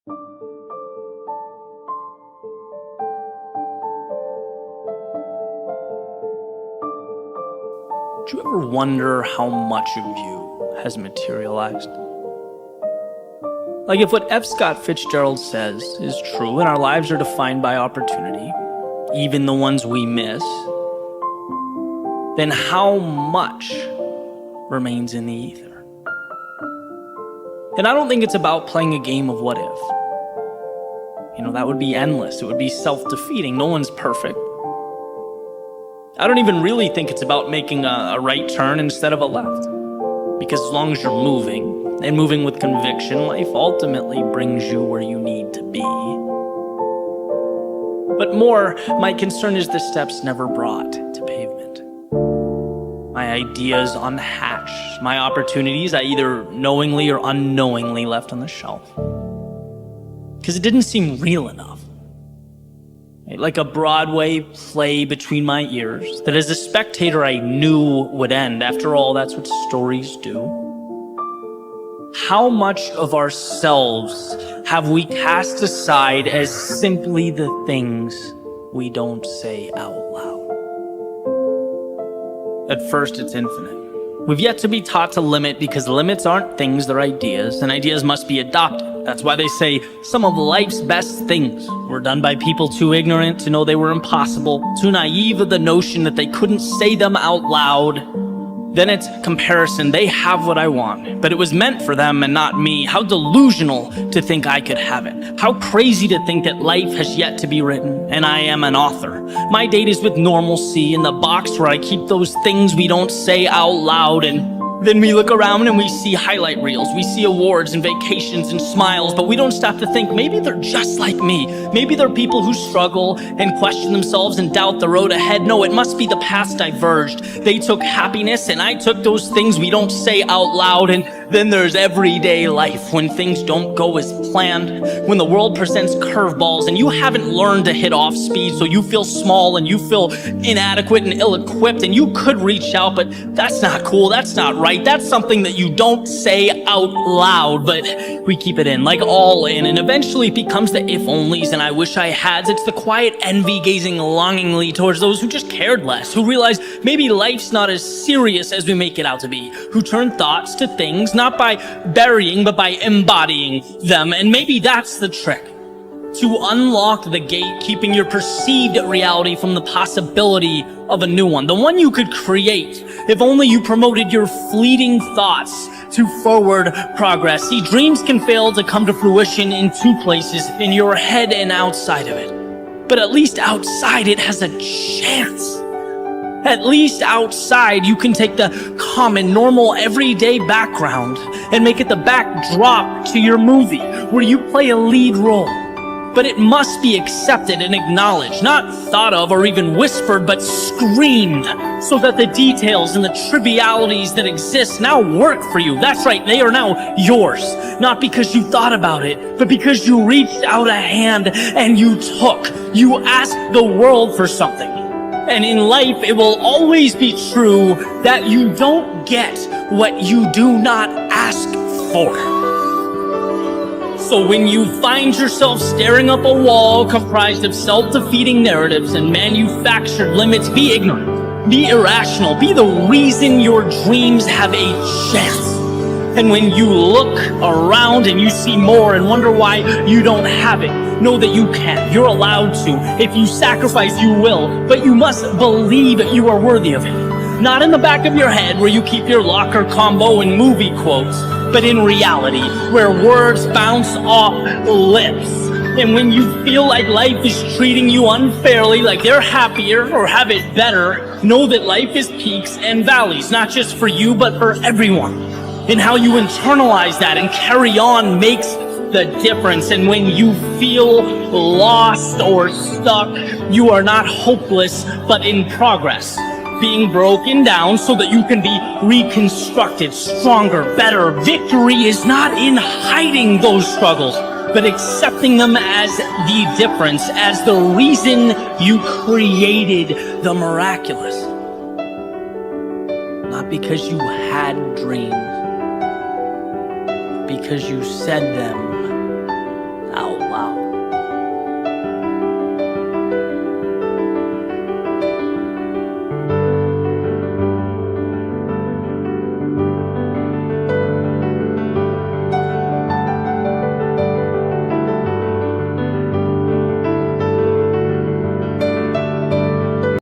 Do you ever wonder how much of you has materialized? Like, if what F. Scott Fitzgerald says is true and our lives are defined by opportunity, even the ones we miss, then how much remains in the ether? And I don't think it's about playing a game of what if. That would be endless. It would be self-defeating. No one's perfect. I don't even really think it's about making a right turn instead of a left. Because as long as you're moving, and moving with conviction, life ultimately brings you where you need to be. But more, my concern is the steps never brought to pavement. My ideas unhatched, my opportunities I either knowingly or unknowingly left on the shelf. Because it didn't seem real enough. Like a Broadway play between my ears that as a spectator I knew would end. After all, that's what stories do. How much of ourselves have we cast aside as simply the things we don't say out loud? At first, it's infinite. We've yet to be taught to limit because limits aren't things, they're ideas, and ideas must be adopted. That's why they say some of life's best things were done by people too ignorant to know they were impossible, too naive of the notion that they couldn't say them out loud. Then it's comparison. They have what I want, but it was meant for them and not me. How delusional to think I could have it. How crazy to think that life has yet to be written, and I am an author. My date is with normalcy in the box where I keep those things we don't say out loud, and then we look around and we see highlight reels, we see awards and vacations and smiles, but we don't stop to think maybe they're just like me. Maybe they're people who struggle and question themselves and doubt the road ahead. No, it must be the paths diverged. They took happiness and I took those things we don't say out loud. And then there's everyday life when things don't go as planned, when the world presents curveballs and you haven't learned to hit off speed, so you feel small and you feel inadequate and ill-equipped, and you could reach out, but that's not cool, that's not right. That's something that you don't say out loud, but we keep it in, like all in, and eventually it becomes the if-onlys and I wish I hads. It's the quiet envy gazing longingly towards those who just cared less, who realize maybe life's not as serious as we make it out to be, who turn thoughts to things, not by burying, but by embodying them. And maybe that's the trick. To unlock the gate, keeping your perceived reality from the possibility of a new one. The one you could create if only you promoted your fleeting thoughts to forward progress. See, dreams can fail to come to fruition in two places, in your head and outside of it. But at least outside it has a chance. At least outside, you can take the common, normal, everyday background and make it the backdrop to your movie, where you play a lead role. But it must be accepted and acknowledged, not thought of or even whispered, but screamed, so that the details and the trivialities that exist now work for you. That's right, they are now yours. Not because you thought about it, but because you reached out a hand and you asked the world for something. And in life, it will always be true that you don't get what you do not ask for. So when you find yourself staring up a wall comprised of self-defeating narratives and manufactured limits, be ignorant, be irrational, be the reason your dreams have a chance. And when you look around and you see more and wonder why you don't have it, know that you can. You're allowed to. If you sacrifice, you will. But you must believe you are worthy of it. Not in the back of your head where you keep your locker combo and movie quotes, but in reality, where words bounce off lips. And when you feel like life is treating you unfairly, like they're happier or have it better, know that life is peaks and valleys, not just for you, but for everyone. And how you internalize that and carry on makes the difference. And when you feel lost or stuck, you are not hopeless, but in progress, being broken down so that you can be reconstructed, stronger, better. Victory is not in hiding those struggles, but accepting them as the difference, as the reason you created the miraculous. Not because you had dreams, because you said them aloud.